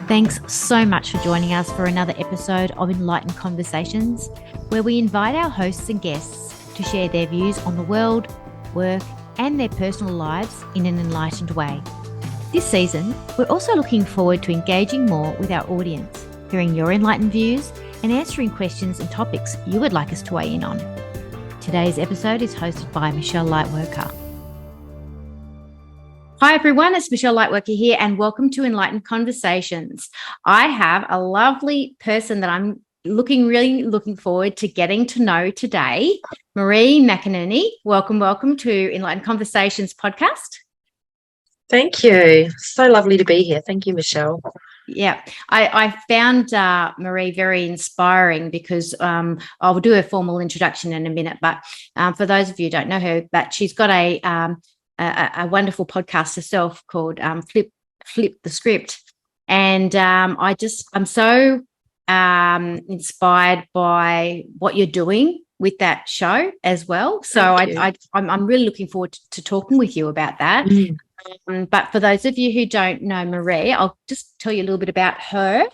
Thanks so much for joining us for another episode of Enlightened Conversations, where we invite our hosts and guests to share their views on the world, work, and their personal lives in an enlightened way. This season, we're also looking forward to engaging more with our audience, hearing your enlightened views and answering questions and topics you would like us to weigh in on. Today's episode is hosted by Michelle Lightworker. Hi everyone, it's Michelle Lightworker here and welcome to Enlightened Conversations. I have a lovely person that I'm really looking forward to getting to know today, Marie McAneney. Welcome to Enlightened Conversations podcast. Thank you. So lovely to be here. Thank you, Michelle. Yeah, I found Marie very inspiring because I'll do a formal introduction in a minute, but for those of you who don't know her, but she's got a wonderful podcast herself called Flip the Script. And I'm so inspired by what you're doing with that show as well. So I'm really looking forward to talking with you about that. But for those of you who don't know Marie, I'll just tell you a little bit about her.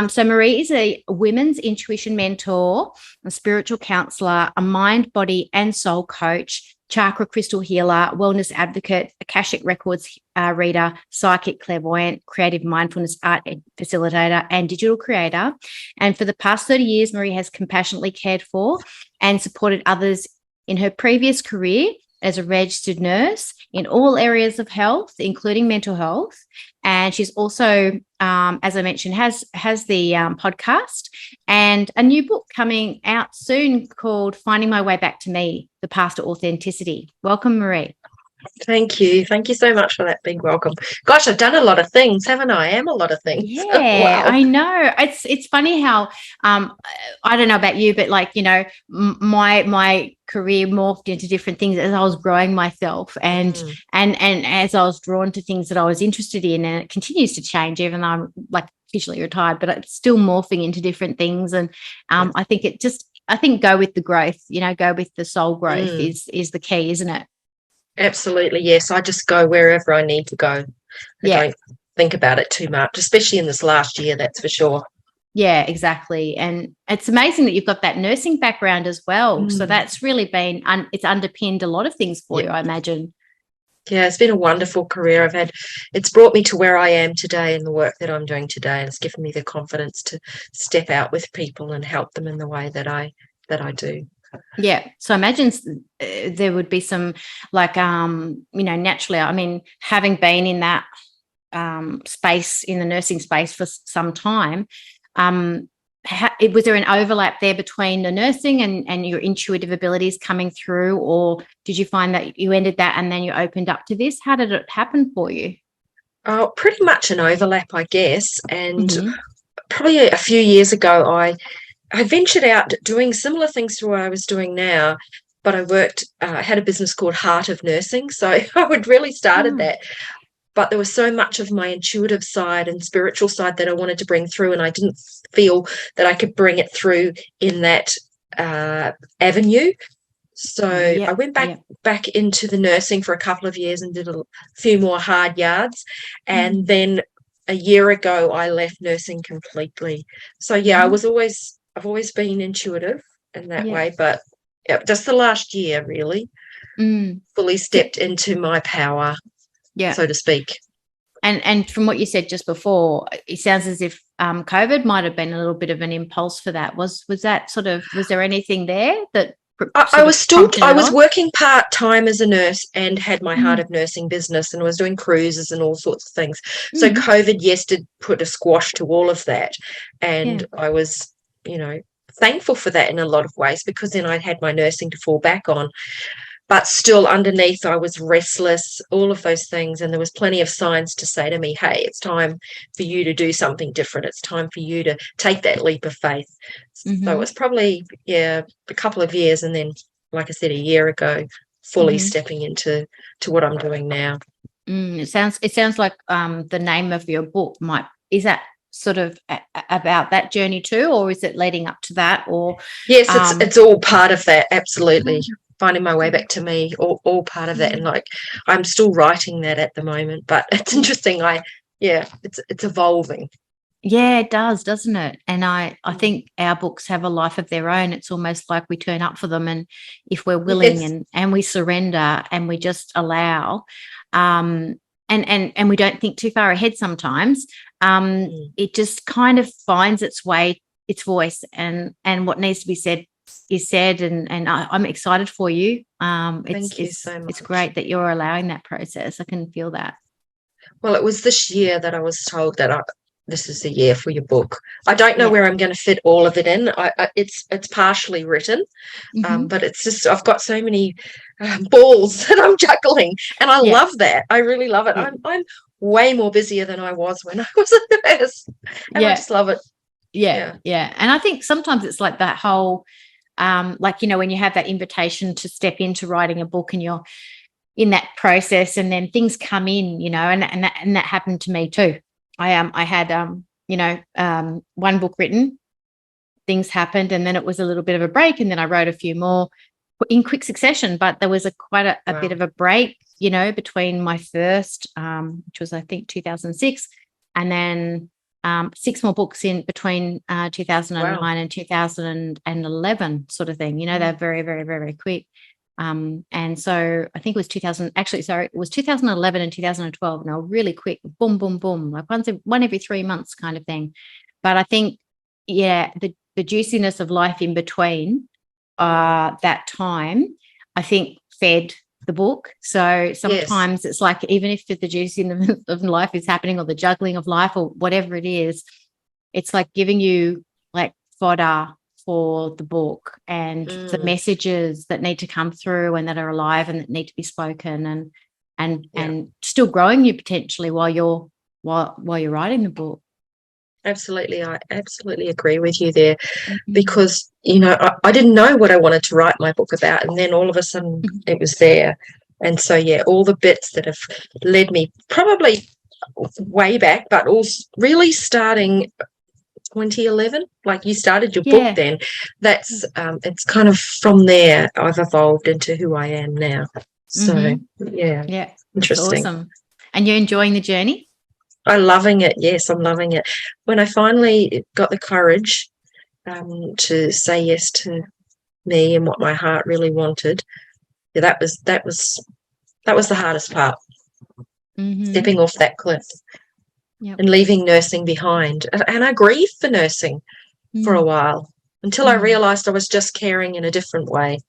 So Marie is a women's intuition mentor, a spiritual counsellor, a mind, body and soul coach, Chakra crystal healer, wellness advocate, Akashic Records Reader, psychic, clairvoyant, creative mindfulness art facilitator, and digital creator. And for the past 30 years, Marie has compassionately cared for and supported others in her previous career as a registered nurse in all areas of health, including mental health. And she's also, as I mentioned, has the podcast and a new book coming out soon called Finding My Way Back to Me, The Path to Authenticity. Welcome, Marie. Thank you. Thank you so much for that big welcome. Gosh, I've done a lot of things, haven't I? I am a lot of things. Yeah, wow. I know. It's funny how I don't know about you, but like, you know, my career morphed into different things as I was growing myself and as I was drawn to things that I was interested in, and it continues to change even though I'm like officially retired, but it's still morphing into different things. And I think go with the growth, you know, go with the soul growth is the key, isn't it? Absolutely, yes. I just go wherever I need to go. I don't think about it too much, especially in this last year, that's for sure. Yeah, exactly. And it's amazing that you've got that nursing background as well. So that's really been, it's underpinned a lot of things for you, I imagine. Yeah, it's been a wonderful career. It's brought me to where I am today in the work that I'm doing today, and it's given me the confidence to step out with people and help them in the way that I do. Yeah. So I imagine there would be some like, you know, naturally, I mean, having been in that space, in the nursing space for some time, was there an overlap there between the nursing and your intuitive abilities coming through, or did you find that you ended that and then you opened up to this? How did it happen for you? Oh, pretty much an overlap, I guess. And probably a few years ago, I ventured out doing similar things to what I was doing now, but I had a business called Heart of Nursing. So I would really started that. But there was so much of my intuitive side and spiritual side that I wanted to bring through, and I didn't feel that I could bring it through in that avenue. So I went back into the nursing for a couple of years and did a few more hard yards. And then a year ago, I left nursing completely. So, I've always been intuitive in that way, but just the last year really fully stepped into my power, so to speak. And from what you said just before, it sounds as if COVID might have been a little bit of an impulse for that. Was there anything there that I was working part-time as a nurse and had my Heart of Nursing business, and was doing cruises and all sorts of things. So COVID, did put a squash to all of that. And I was, you know, thankful for that in a lot of ways, because then I had my nursing to fall back on. But still underneath, I was restless, all of those things. And there was plenty of signs to say to me, hey, it's time for you to do something different. It's time for you to take that leap of faith. So it was probably, a couple of years. And then, like I said, a year ago, fully stepping into what I'm doing now. It sounds like the name of your book is that sort of about that journey too, or is it leading up to that? Or yes, it's all part of that. Absolutely. Finding my way back to me, all part of that. And like, I'm still writing that at the moment, but it's interesting. It's evolving. Yeah, it does, doesn't it? And I think our books have a life of their own. It's almost like we turn up for them, and if we're willing and we surrender and we just allow, and we don't think too far ahead sometimes, it just kind of finds its way, its voice, and what needs to be said is said. And I'm excited for you. Thank you so much. It's great that you're allowing that process. I can feel that. Well, it was this year that I was told that this is the year for your book. I don't know where I'm going to fit all of it in. It's partially written, but it's just I've got so many balls that I'm juggling, and I love that. I really love it. Yeah. I'm way more busier than I was when I was a nurse, and I just love it. Yeah. And I think sometimes it's like that whole, like, you know, when you have that invitation to step into writing a book and you're in that process, and then things come in, you know, and that happened to me too. I had one book written, things happened, and then it was a little bit of a break, and then I wrote a few more in quick succession. But there was quite a bit of a break, you know, between my first, which was I think 2006, and then 6 more books in between 2009 and 2011, sort of thing. You know, they're very, very, very, very quick. And so I think it was 2011 and 2012. Now, really quick, boom, boom, boom, like one every 3 months kind of thing. But I think, the juiciness of life in between that time, I think, fed the book. So sometimes it's like, even if the juiciness of life is happening, or the juggling of life, or whatever it is, it's like giving you like fodder for the book, and the messages that need to come through and that are alive and that need to be spoken, and still growing you potentially while you're writing the book. Absolutely. I absolutely agree with you there, because, you know, I didn't know what I wanted to write my book about, and then all of a sudden it was there. And so, all the bits that have led me probably way back, but also really starting 2011, like you started your book then. That's it's kind of from there I've evolved into who I am now. So interesting. Awesome. And you're enjoying the journey? I'm loving it. Yes, I'm loving it. When I finally got the courage to say yes to me and what my heart really wanted, that was the hardest part. Stepping off that cliff. And leaving nursing behind. And I grieved for nursing for a while, until I realised I was just caring in a different way.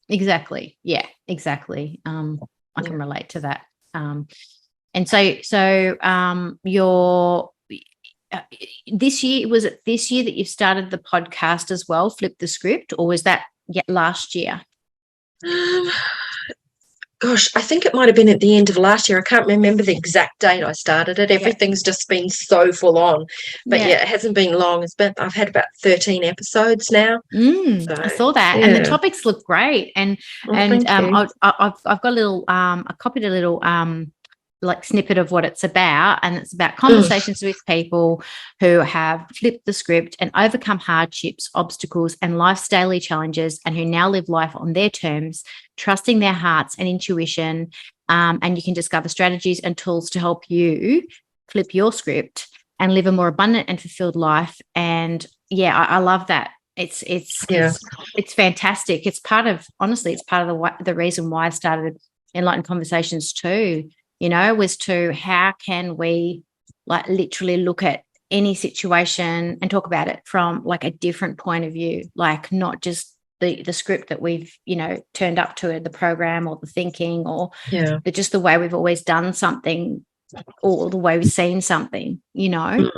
Exactly. Yeah, exactly. I can relate to that. And so your this year, was it this year that you've started the podcast as well, Flip the Script, or was that last year? Gosh, I think it might have been at the end of last year. I can't remember the exact date I started it. Everything's just been so full on. But it hasn't been long. I've had about 13 episodes now. So, I saw that. And the topics look great. And I've got a little I copied a little like snippet of what it's about, and it's about conversations with people who have flipped the script and overcome hardships, obstacles, and life's daily challenges, and who now live life on their terms, trusting their hearts and intuition. And you can discover strategies and tools to help you flip your script and live a more abundant and fulfilled life. And I love that. It's fantastic. It's part of the reason why I started Enlightened Conversations too. You know, was to how can we like literally look at any situation and talk about it from like a different point of view, like not just the script that we've, you know, turned up to, the program or the thinking, or just the way we've always done something, or the way we've seen something, you know.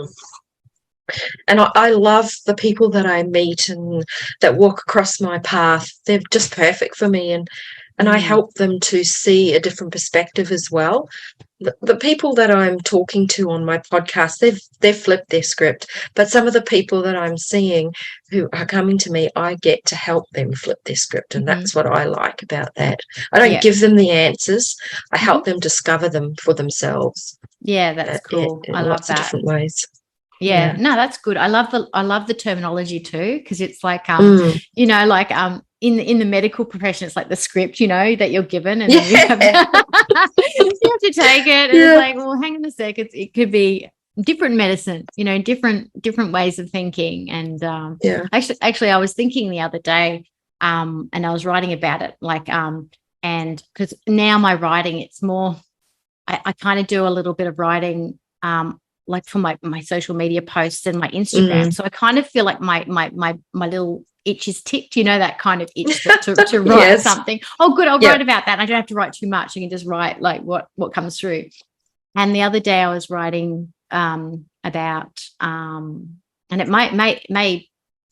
And I love the people that I meet and that walk across my path. They're just perfect for me, and I help them to see a different perspective as well. The people that I'm talking to on my podcast, they've flipped their script, but some of the people that I'm seeing who are coming to me, I get to help them flip their script, and that's what I like about that. I don't give them the answers. I help them discover them for themselves. Yeah, that's cool. In I love lots that. of different ways. Yeah, no, that's good. I love the terminology too, because it's like you know, like in the medical profession, it's like the script, you know, that you're given, and you have to take it. And it's like, well, hang on a second, it could be different medicine, different ways of thinking. And actually I was thinking the other day, and I was writing about it, and because now my writing, it's more, I kind of do a little bit of writing like for my social media posts and my Instagram. So I kind of feel like my little itch is ticked, that kind of itch to write something. Oh, good, I'll write about that. I don't have to write too much. I can just write like what comes through. And the other day I was writing about, and it may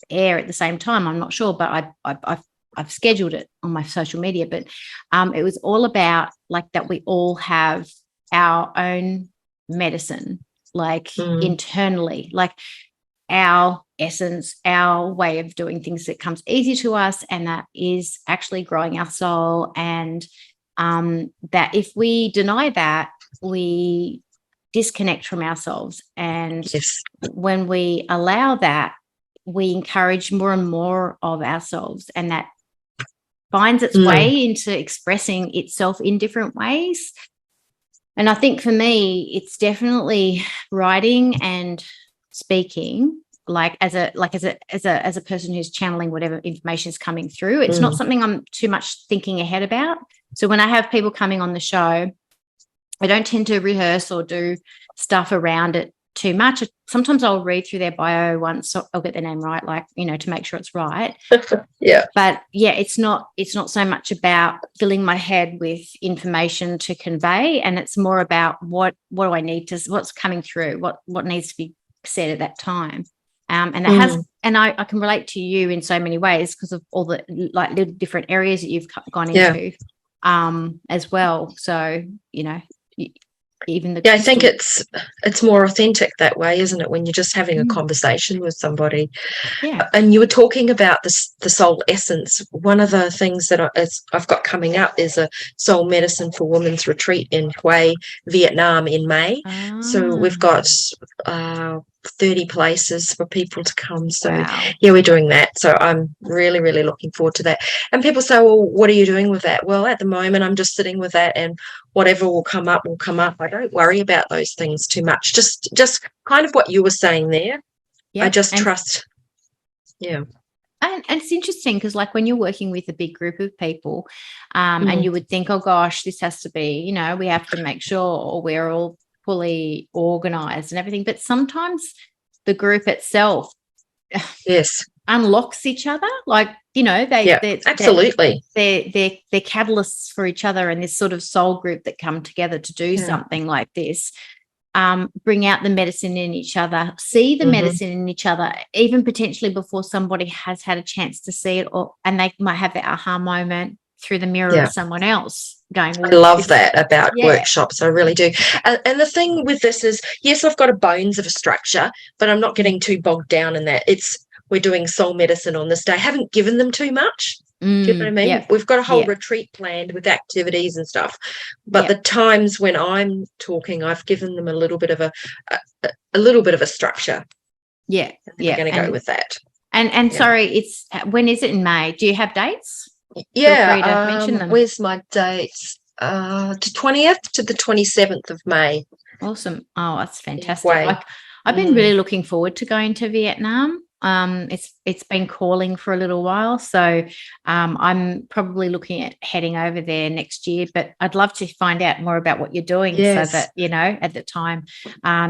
air at the same time, I'm not sure, but I've scheduled it on my social media. But it was all about like that we all have our own medicine, like internally, like our essence, our way of doing things that comes easy to us, and that is actually growing our soul. And that if we deny that, we disconnect from ourselves. And when we allow that, we encourage more and more of ourselves, and that finds its way into expressing itself in different ways. And I think for me, it's definitely writing and speaking, like as a person who's channeling whatever information is coming through. It's not something I'm too much thinking ahead about. So when I have people coming on the show, I don't tend to rehearse or do stuff around it too much. Sometimes I'll read through their bio once, so I'll get their name right, like, to make sure it's right. But it's not so much about filling my head with information to convey, and it's more about what do I need to, what's coming through, what needs to be said at that time. And it has, and I can relate to you in so many ways because of all the like little different areas that you've gone into as well. So, even the I think it's more authentic that way, isn't it, when you're just having a conversation with somebody. And you were talking about the soul essence. One of the things that I've got coming up is a soul medicine for women's retreat in Hue, Vietnam in May. So we've got 30 places for people to come. So we're doing that. So I'm really, really looking forward to that. And people say, well, what are you doing with that? Well, at the moment I'm just sitting with that, and whatever will come up will come up. I don't worry about those things too much. Just kind of what you were saying there. I just trust. And it's interesting because like when you're working with a big group of people, and you would think, oh gosh, this has to be, we have to make sure we're all fully organized and everything. But sometimes the group itself unlocks each other. Like, they're absolutely. They're catalysts for each other, and this sort of soul group that come together to do something like this. Bring out the medicine in each other, see the medicine in each other, even potentially before somebody has had a chance to see it, and they might have the aha moment through the mirror of someone else going. I love that about workshops. I really do. And the thing with this is, yes, I've got a bones of a structure, but I'm not getting too bogged down in that. We're doing soul medicine on this day. I haven't given them too much. Do you know what I mean? We've got a whole retreat planned with activities and stuff. But the times when I'm talking, I've given them a little bit of a structure. Yeah. We're going to go with that. And sorry, when is it in May? Do you have dates? Yeah. Feel free to mention them. Where's my dates? To 20th to the 27th of May. Awesome. Oh, that's fantastic. I've been really looking forward to going to Vietnam. It's been calling for a little while, so I'm probably looking at heading over there next year, but I'd love to find out more about what you're doing so that at the time,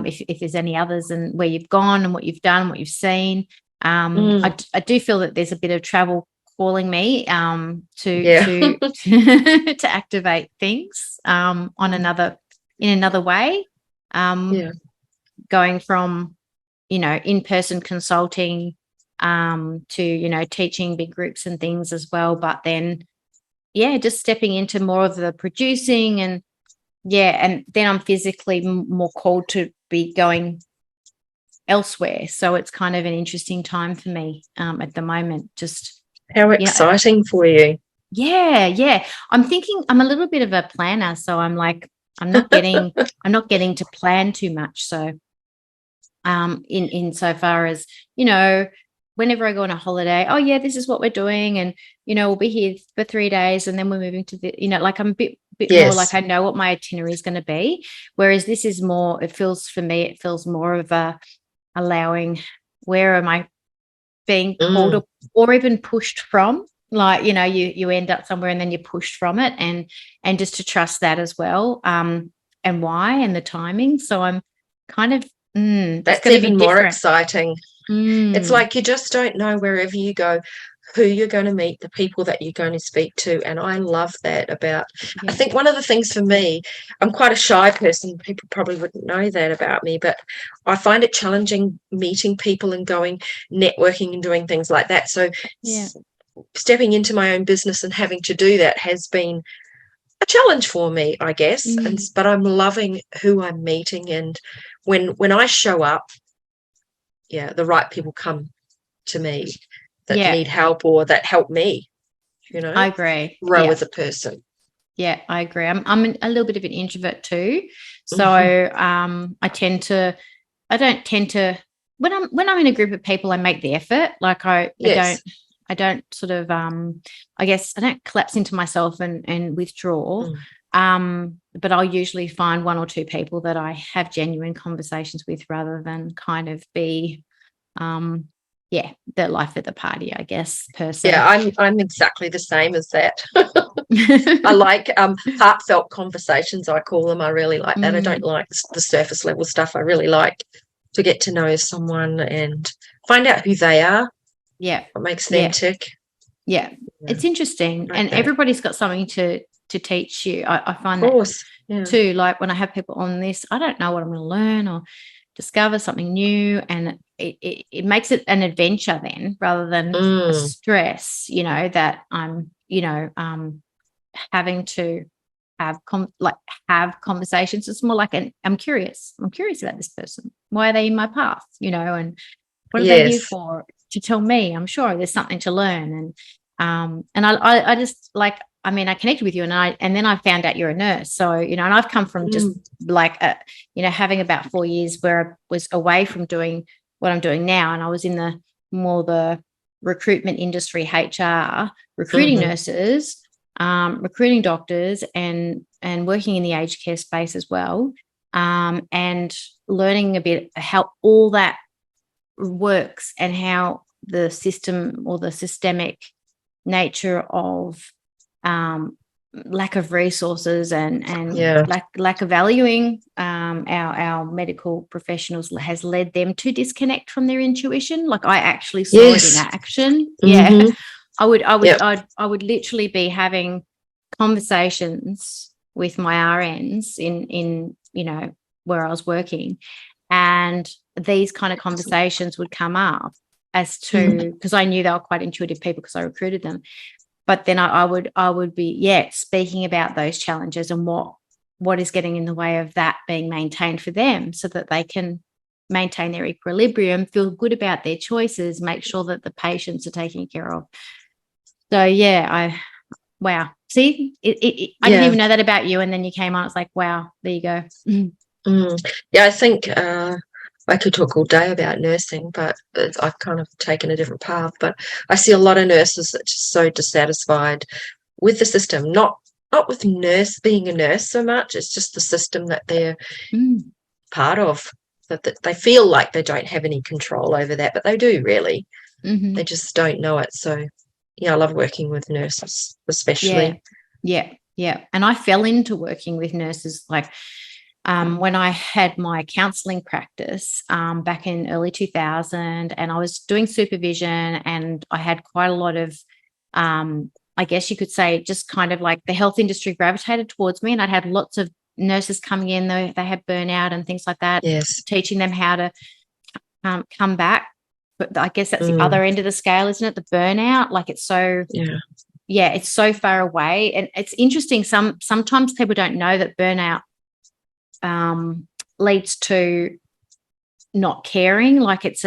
if there's any others and where you've gone and what you've done, what you've seen. I do feel that there's a bit of travel calling me to to activate things in another way, going from in-person consulting to teaching big groups and things as well, but then just stepping into more of the producing and then I'm physically more called to be going elsewhere, so it's kind of an interesting time for me at the moment. Just how exciting for you. I'm thinking I'm a little bit of a planner, so I'm like I'm not getting to plan too much. So in so far as whenever I go on a holiday, this is what we're doing, and we'll be here for 3 days and then we're moving to the like I'm a bit bit more like I know what my itinerary is going to be. Whereas this is more, it feels more of a allowing, where am I being called or even pushed from? Like, you know, you end up somewhere and then you're pushed from it, and just to trust that as well, and why, and the timing. So I'm kind of that's even more exciting. It's like you just don't know wherever you go who you're going to meet, the people that you're going to speak to. And I love that about, I think one of the things for me, I'm quite a shy person. People probably wouldn't know that about me, but I find it challenging meeting people and going networking and doing things like that. So stepping into my own business and having to do that has been a challenge for me, I guess. But I'm loving who I'm meeting. And when I show up, the right people come to me that need help or that help me, you know. I agree. Grow as a person. Yeah, I agree. I'm a little bit of an introvert too. So I don't tend to, when I'm in a group of people, I make the effort. Like I don't sort of I guess I don't collapse into myself and withdraw. But I'll usually find one or two people that I have genuine conversations with, rather than kind of be the life at the party, I guess, person. Yeah, I'm exactly the same as that. I like heartfelt conversations, I call them. I really like that. I don't like the surface level stuff. I really like to get to know someone and find out who they are. Yeah. What makes them tick. Yeah. It's interesting. Like and that. Everybody's got something to teach you. I find that too. Like when I have people on this, I don't know what I'm going to learn or discover something new, and it makes it an adventure then, rather than a stress, you know, that I'm, you know, having to have conversations. It's more like I'm curious about this person. Why are they in my path, you know, and what are they here for? To tell me. I'm sure there's something to learn. And I just like, I mean, I connected with you and then I found out you're a nurse. So, you know, and I've come from just like, you know, having about 4 years where I was away from doing what I'm doing now. And I was in the recruitment industry, HR, recruiting nurses, recruiting doctors, and working in the aged care space as well. And learning a bit how all that works and how the system or the systemic nature of lack of resources and lack of valuing our medical professionals has led them to disconnect from their intuition. Like I actually saw it in action. I would literally be having conversations with my RNs in you know, where I was working, and these kind of conversations would come up as to, because I knew they were quite intuitive people because I recruited them. But then I would be speaking about those challenges and what is getting in the way of that being maintained for them, so that they can maintain their equilibrium, feel good about their choices, make sure that the patients are taken care of. So wow. See, I didn't even know that about you, and then you came on. It's like, wow, there you go. Yeah, I think I could talk all day about nursing, but I've kind of taken a different path. But I see a lot of nurses that are just so dissatisfied with the system, not with being a nurse so much. It's just the system that they're part of, that they feel like they don't have any control over that, but they do really. They just don't know it. So, I love working with nurses, especially. Yeah. And I fell into working with nurses like when I had my counselling practice back in early 2000, and I was doing supervision, and I had quite a lot of, I guess you could say, just kind of like the health industry gravitated towards me, and I'd had lots of nurses coming in, they had burnout and things like that, teaching them how to come back. But I guess that's the other end of the scale, isn't it? The burnout, like it's so, it's so far away. And it's interesting. Sometimes people don't know that burnout leads to not caring. Like it's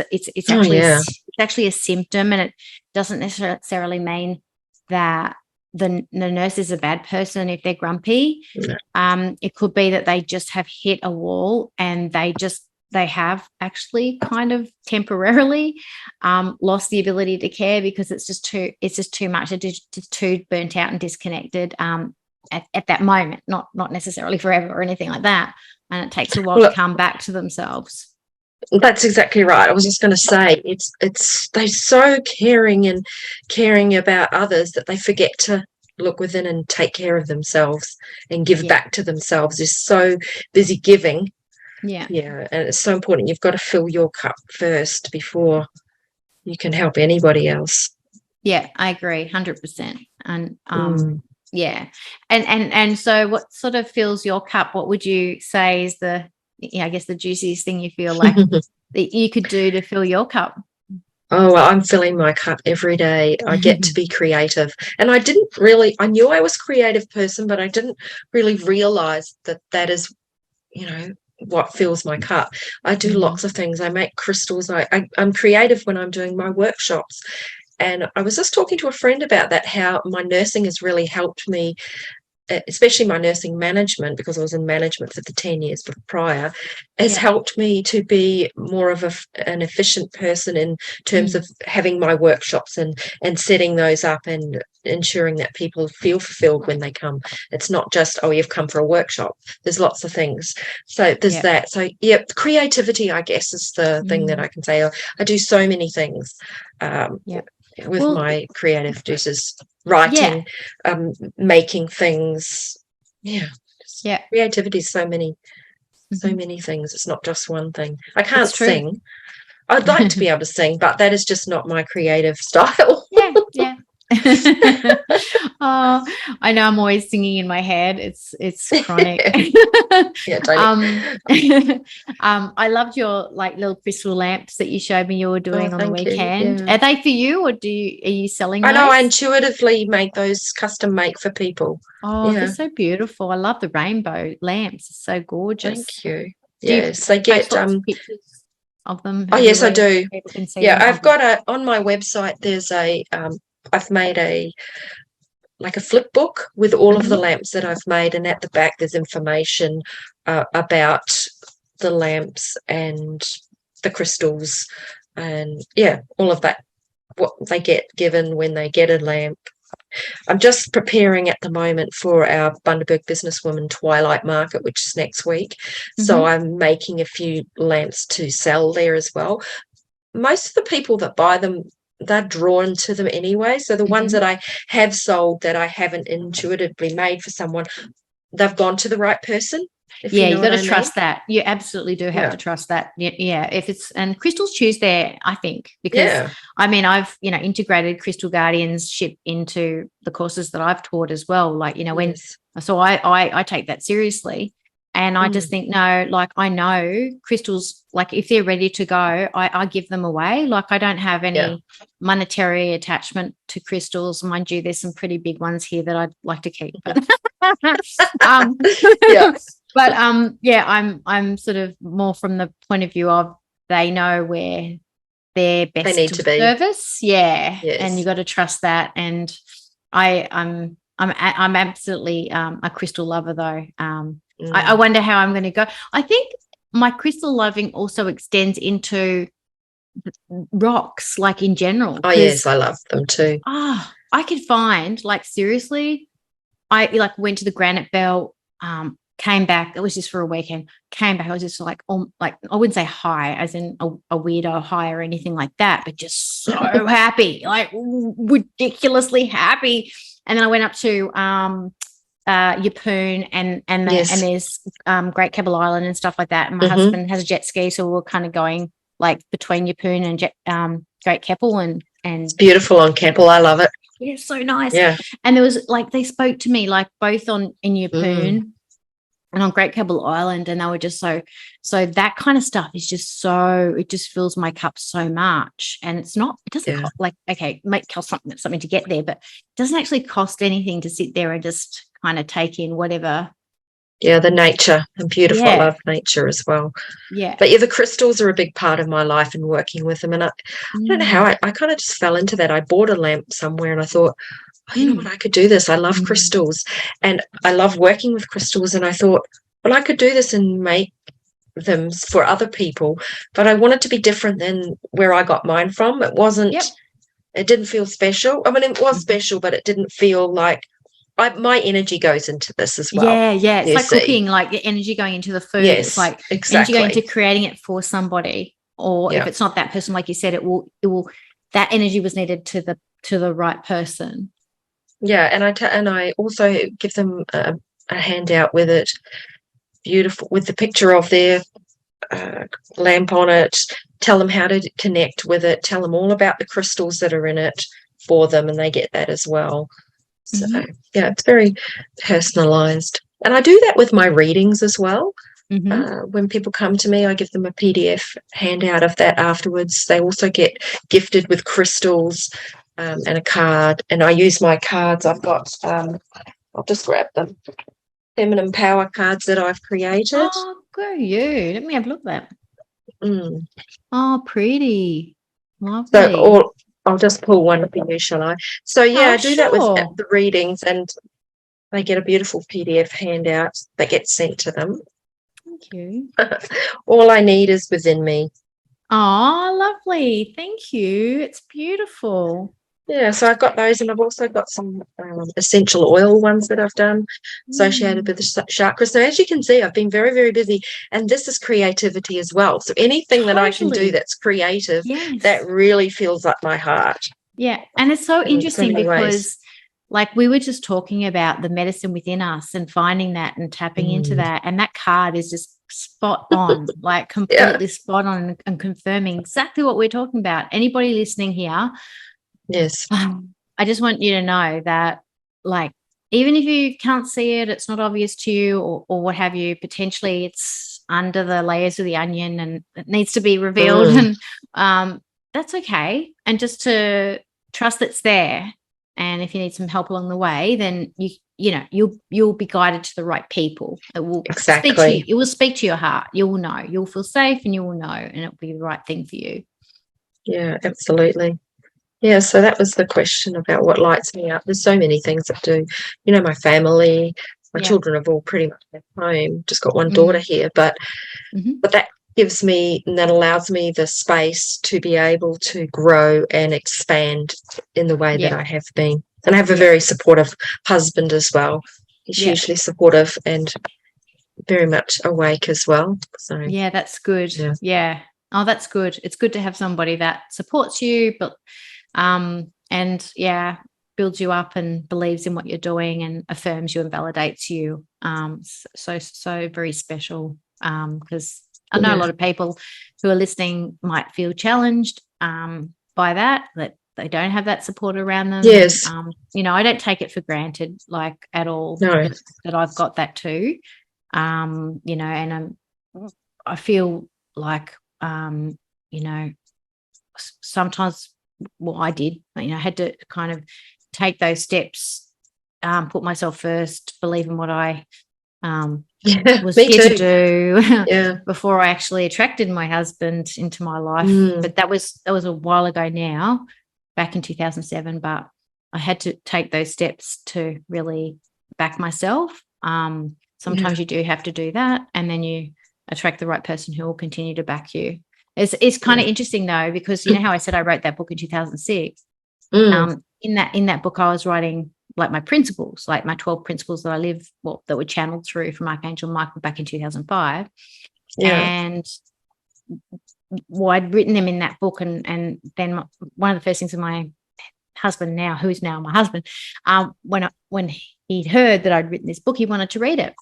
actually a symptom, and it doesn't necessarily mean that the nurse is a bad person if they're grumpy. It could be that they just have hit a wall, and they have actually kind of temporarily lost the ability to care, because it's just too much. It's just too burnt out and disconnected. at that moment, not necessarily forever or anything like that. And it takes a while to come back to themselves. That's exactly right. I was just going to say, it's they're so caring about others that they forget to look within and take care of themselves and give back to themselves. They're so busy giving. Yeah. And it's so important. You've got to fill your cup first before you can help anybody else. Yeah, I agree, 100%. And and so what sort of fills your cup? What would you say is the juiciest thing you feel like that you could do to fill your cup? Oh, well, I'm filling my cup every day. I get to be creative. And I knew I was a creative person, but I didn't really realize that is, what fills my cup. I do lots of things. I make crystals. I'm creative when I'm doing my workshops. And I was just talking to a friend about that, how my nursing has really helped me, especially my nursing management, because I was in management for the 10 years prior, has helped me to be more of an efficient person in terms of having my workshops and setting those up and ensuring that people feel fulfilled when they come. It's not just, you've come for a workshop. There's lots of things. So there's that. So, creativity, I guess, is the thing that I can say. I do so many things with my creative juices. Writing, making things, creativity is so many things. It's not just one thing. I can't sing. I'd like to be able to sing, but that is just not my creative style. I know I'm always singing in my head. It's chronic. I loved your little crystal lamps that you showed me you were doing on the weekend. Are they for you, or are you selling those? I know, I intuitively make those custom make for people. They're so beautiful. I love the rainbow lamps. It's so gorgeous. Thank you. Yes, they get pictures of them. Oh yes, I do. I've got on my website. There's I've made a flip book with all of the lamps that I've made, and at the back there's information about the lamps and the crystals and all of that, what they get given when they get a lamp. I'm just preparing at the moment for our Bundaberg Businesswoman Twilight Market, which is next week. So I'm making a few lamps to sell there as well. Most of the people that buy them, they're drawn to them anyway. So the ones that I have sold that I haven't intuitively made for someone, they've gone to the right person. You've got to trust that. You absolutely do have to trust that. If it's, and crystals choose there, I think, because I've integrated crystal guardianship into the courses that I've taught as well. I take that seriously. And I just think, no, I know crystals, if they're ready to go, I give them away. I don't have any monetary attachment to crystals. Mind you, there's some pretty big ones here that I'd like to keep. But, I'm sort of more from the point of view of they know where they're best they need to be service. And you got to trust that. And I'm absolutely a crystal lover, though. I wonder how I'm going to go. I think my crystal loving also extends into rocks, in general. Oh, yes, I love them too. I could find, seriously, I went to the Granite Belt, came back. It was just for a weekend. Came back. I was just I wouldn't say high, as in a weirdo high or anything like that, but just so happy, ridiculously happy. And then I went up to Yeppoon and there's Great Keppel Island and stuff like that. And my husband has a jet ski, so we're kind of going between Yeppoon and Great Keppel and it's beautiful on Keppel. I love it. Yeah, so nice. Yeah. And there was they spoke to me both in Yeppoon and on Great Keppel Island, and they were just so that kind of stuff is just it just fills my cup so much. And it doesn't cost, it might cost something to get there, but it doesn't actually cost anything to sit there and just kind of take in whatever. Yeah, the nature and beautiful. I love nature as well. Yeah. But the crystals are a big part of my life and working with them. And I don't know how I kind of just fell into that. I bought a lamp somewhere and I thought, you know what, I could do this. I love crystals and I love working with crystals. And I thought, well, I could do this and make them for other people, but I wanted to be different than where I got mine from. It wasn't, it didn't feel special. I mean, it was special, but it didn't feel like my energy goes into this as well. Yeah. It's like cooking, like your energy going into the food. Yes, it's like exactly. energy going into creating it for somebody. Or if it's not that person, like you said, it will that energy was needed to the right person. Yeah, and I also give them a handout with it, beautiful, with the picture of their lamp on it, tell them how to connect with it, tell them all about the crystals that are in it for them, and they get that as well. So it's very personalized. And I do that with my readings as well. When people come to me, I give them a PDF handout of that afterwards. They also get gifted with crystals and a card. And I use my cards. I've got, I'll just grab them, feminine power cards that I've created. Oh, go you. Let me have a look at that. Oh, pretty. Lovely. So I'll just pull one for you, shall I? So, I do that with the readings, and they get a beautiful PDF handout that gets sent to them. Thank you. All I need is within me. Oh, lovely. Thank you. It's beautiful. Yeah, so I've got those, and I've also got some essential oil ones that I've done associated with the chakra. So as you can see, I've been very, very busy, and this is creativity as well. So anything that I can do that's creative, that really feels like my heart. Yeah, and it's so interesting because like we were just talking about the medicine within us and finding that and tapping into that, and that card is just spot on, like completely spot on and confirming exactly what we're talking about. Anybody listening here, yes, I just want you to know that, like, even if you can't see it, it's not obvious to you, or what have you, potentially it's under the layers of the onion and it needs to be revealed, and that's okay. And just to trust it's there, and if you need some help along the way, then you'll be guided to the right people that will speak to you. It will speak to your heart. You will know. You'll feel safe, and you will know, and it'll be the right thing for you. Yeah, absolutely. Yeah, so that was the question about what lights me up. There's so many things that do. My family, my children have all pretty much left home. Just got one daughter here, but that gives me, and that allows me the space to be able to grow and expand in the way that I have been. And I have a very supportive husband as well. He's hugely supportive and very much awake as well. So yeah, that's good. Yeah. Oh, that's good. It's good to have somebody that supports you, but builds you up and believes in what you're doing and affirms you and validates you. So very special, because I know a lot of people who are listening might feel challenged by that they don't have that support around them. Yes. And, I don't take it for granted, like, at all, that I've got that too. And I feel like, sometimes, I did, I had to kind of take those steps, put myself first, believe in what I was here to do before I actually attracted my husband into my life. But that was a while ago now, back in 2007, but I had to take those steps to really back myself. Sometimes you do have to do that, and then you attract the right person who will continue to back you. It's kind of interesting though, because how I said I wrote that book in 2006. In that book I was writing like my principles, like my 12 principles that I live, that were channeled through from Archangel Michael back in 2005. And I'd written them in that book, and then one of the first things that my husband now, who's now my husband, when he'd heard that I'd written this book, he wanted to read it.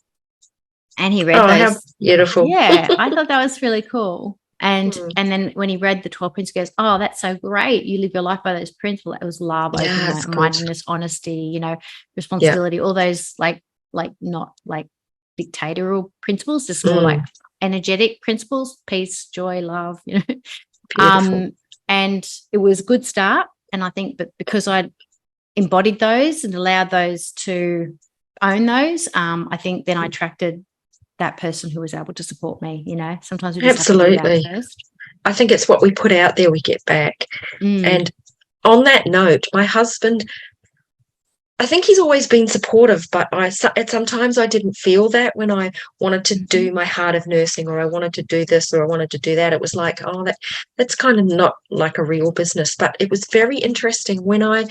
And he read those. How beautiful. Yeah, I thought that was really cool. And then when he read the 12 principles, he goes, oh, that's so great. You live your life by those principles. It was love, openness, mindfulness, honesty, responsibility, all those like not like dictatorial principles, just more like energetic principles, peace, joy, love, Beautiful. And it was a good start. And I think that because I'd embodied those and allowed those to own those, I think then I attracted that person who was able to support me. Sometimes we just have to do that first. I think it's what we put out there we get back. And on that note, my husband, I think he's always been supportive, but sometimes I didn't feel that when I wanted to do my heart of nursing, or I wanted to do this, or I wanted to do that. It was like, that's kind of not like a real business. But it was very interesting when I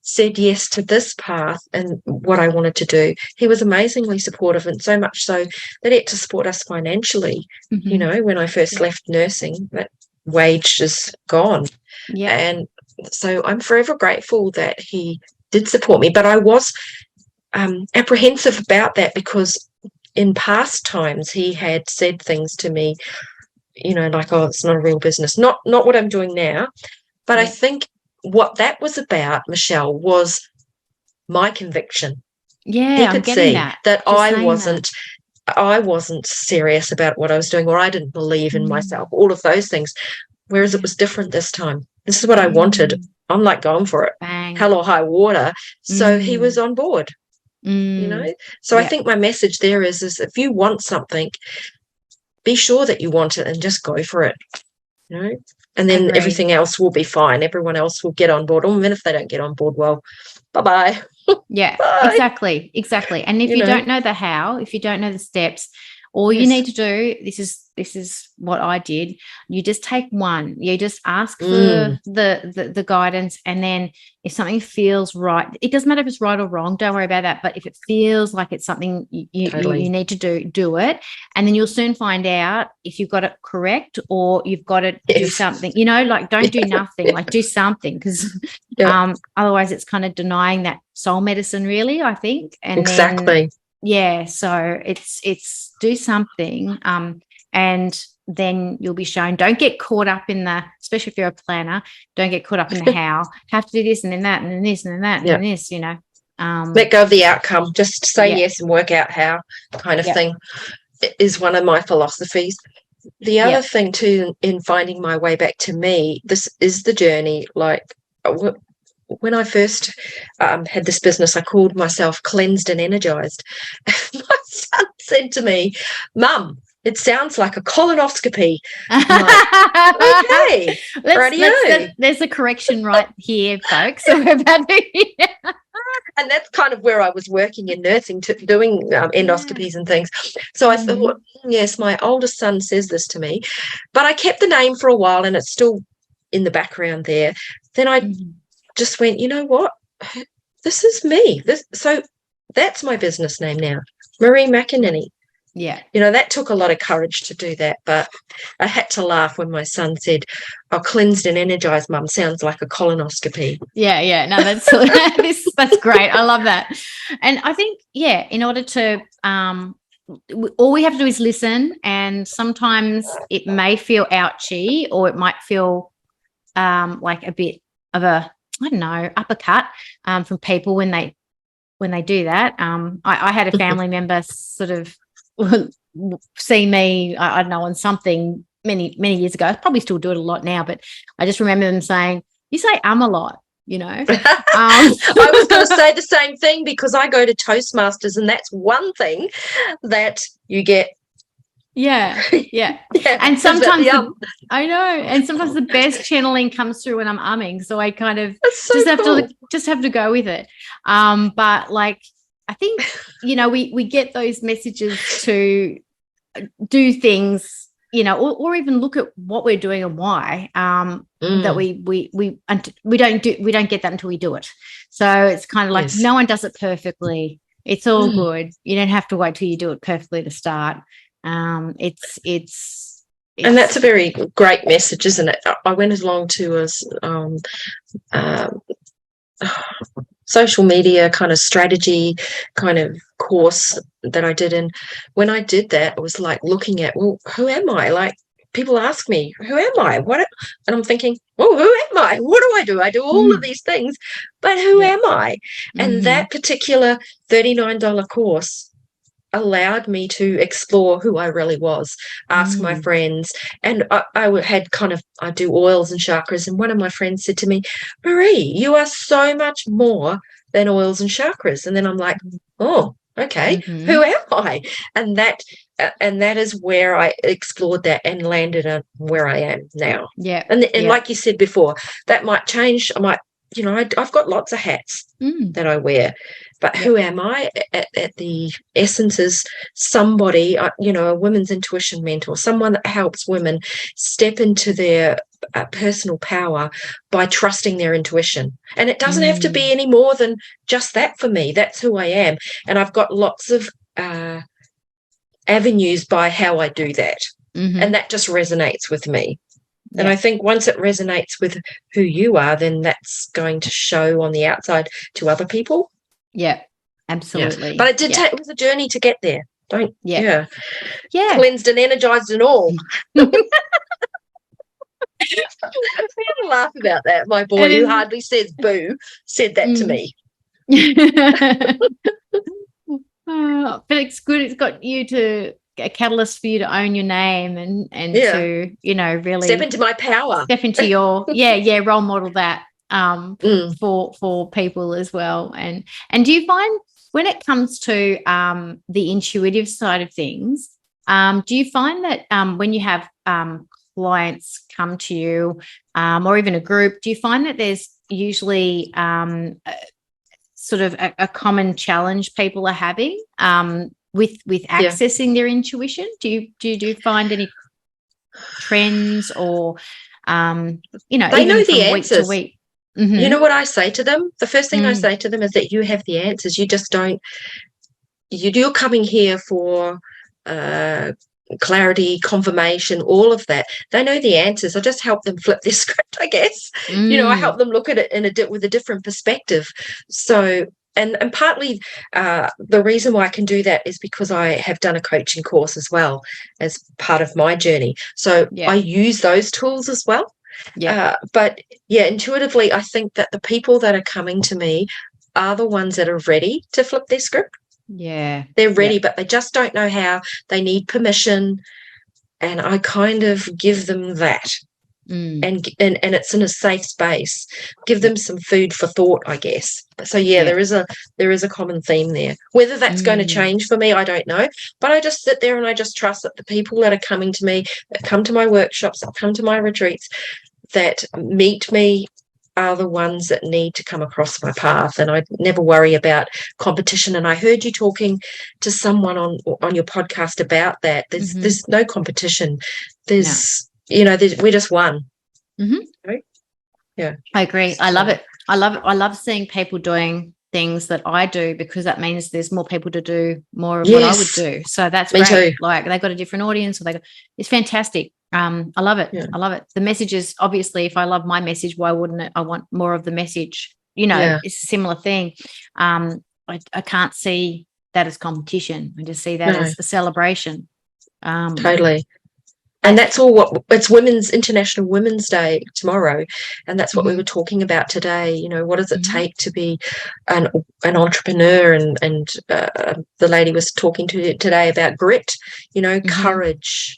said yes to this path and what I wanted to do. He was amazingly supportive, and so much so that he had to support us financially. You know, when I first left nursing, that wage is gone. Yeah. And so I'm forever grateful that he did support me. But I was apprehensive about that, because in past times he had said things to me, you know, like, oh, it's not a real business. Not what I'm doing now. But I think what that was about, Michelle, was my conviction. Yeah, he I'm could getting see that I wasn't serious about what I was doing, or I didn't believe in myself, all of those things. Whereas it was different this time. This is what I wanted. I'm like going for it. Bang. Hell or high water. So he was on board. You know? So I think my message there is if you want something, be sure that you want it and just go for it. You know? And then everything else will be fine. Everyone else will get on board. And if they don't get on board, well, bye-bye. Yeah, Bye. Exactly. And if you don't know the how, if you don't know the steps, all you need to do, this is what I did. You just take one. You just ask for the guidance, and then if something feels right, it doesn't matter if it's right or wrong. Don't worry about that. But if it feels like it's something you need to do it, and then you'll soon find out if you've got it correct or you've got to do something. You know, like don't do nothing. Like do something, because otherwise it's kind of denying that soul medicine, really, I think. And exactly. So it's do something, and then you'll be shown. Don't get caught up in especially if you're a planner, don't get caught up in the how. Have to do this and then that and then this and then that and then this, you know. Let go of the outcome. Just say yes and work out how, kind of thing, is one of my philosophies. The other thing too, in finding my way back to me, this is the journey. Like when I first had this business, I called myself Cleansed and Energized. My son said to me, Mum, it sounds like a colonoscopy. I'm like, okay, there's a correction right here, folks. And that's kind of where I was working in nursing, doing endoscopies and things. So I thought, yes, my oldest son says this to me. But I kept the name for a while, and it's still in the background there. Then I just went, you know what? This is me. So that's my business name now, Marie McAneney. Yeah. You know, that took a lot of courage to do that, but I had to laugh when my son said, oh, Cleansed and Energized, Mum, sounds like a colonoscopy. Yeah. No, that's that's great. I love that. And I think, in order to all we have to do is listen, and sometimes it may feel ouchy, or it might feel like a bit of a, I don't know, uppercut from people when they do that. I had a family member sort of see me, I don't know, on something many years ago. I probably still do it a lot now, but I just remember them saying, you say a lot, you know. I was going to say the same thing, because I go to Toastmasters, and that's one thing that you get. Yeah. And sometimes I know, and sometimes the best channeling comes through when I'm umming, so I kind of just have to go with it. But like, I think, you know, we get those messages to do things, you know, or even look at what we're doing and why, that we don't get that until we do it. So it's kind of like no one does it perfectly. It's all good. You don't have to wait till you do it perfectly to start. It's and that's a very great message, isn't it? I went along to a social media kind of strategy kind of course that I did, and when I did that, I was like looking at, well, who am I? Like, people ask me, who am I? And I'm thinking, well, who am I? What do I do? I do all of these things, but who am I? And that particular $39 course allowed me to explore who I really was, ask my friends. And I had I do oils and chakras, and one of my friends said to me, Marie, you are so much more than oils and chakras. And then I'm like, oh, okay, who am I? And that is where I explored that and landed on where I am now. Yeah. And like you said before, that might change. I might, you know, I've got lots of hats that I wear. But who am I? At the essence is somebody, a women's intuition mentor, someone that helps women step into their personal power by trusting their intuition. And it doesn't have to be any more than just that for me. That's who I am. And I've got lots of avenues by how I do that. And that just resonates with me. And I think once it resonates with who you are, then that's going to show on the outside to other people. Yeah, absolutely. Yeah. But it did take, it was a journey to get there. Yeah. Cleansed and energized and all. We had a laugh about that. My boy, who hardly says boo, said that to me. But it's good. It's got you to a catalyst for you to own your name and to, really step into my power. Step into your role model that for people as well. And do you find when it comes to the intuitive side of things, do you find that when you have clients come to you or even a group, do you find that there's usually sort of a common challenge people are having with accessing their intuition? Do you find any trends or they even know from the week answers. to week? You know what I say to them? The first thing I say to them is that you have the answers. You just don't. You're coming here for clarity, confirmation, all of that. They know the answers. I just help them flip their script, I guess. I help them look at it with a different perspective. So, and partly the reason why I can do that is because I have done a coaching course as well as part of my journey. So I use those tools as well. But intuitively, I think that the people that are coming to me are the ones that are ready to flip their script. Yeah. They're ready, but they just don't know how. They need permission. And I kind of give them that. And it's in a safe space. Give them some food for thought, I guess. So there is a common theme there. Whether that's going to change for me, I don't know. But I just sit there and I just trust that the people that are coming to me, that come to my workshops, that come to my retreats, that meet me are the ones that need to come across my path. And I never worry about competition. And I heard you talking to someone on your podcast about that. There's no competition. We're just one. Right? Yeah. I agree. I love it. I love seeing people doing things that I do, because that means there's more people to do more of what I would do. So that's me great. Too. Like they've got a different audience, it's fantastic. I love it. I love it. The messages, obviously, if I love my message, why wouldn't it? I want more of the message. It's a similar thing. I can't see that as competition. I just see that as a celebration. Totally. And that's all it's International Women's Day tomorrow. And that's what we were talking about today. What does it take to be an entrepreneur? And the lady was talking to today about grit, courage,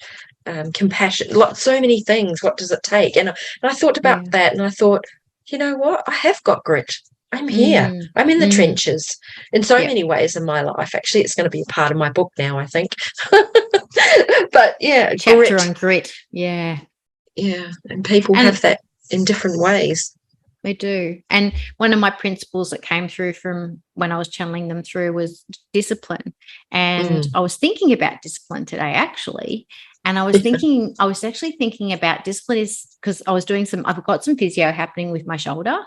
compassion, so many things. What does it take? And I thought about that, and I thought, you know what? I have got grit. I'm here. I'm in the trenches in so many ways in my life. Actually, it's going to be a part of my book now, I think. But chapter on grit. Yeah. And people have that in different ways. They do. And one of my principles that came through from when I was channeling them through was discipline. And I was thinking about discipline today, actually. And I was actually thinking about discipline is because I've got some physio happening with my shoulder,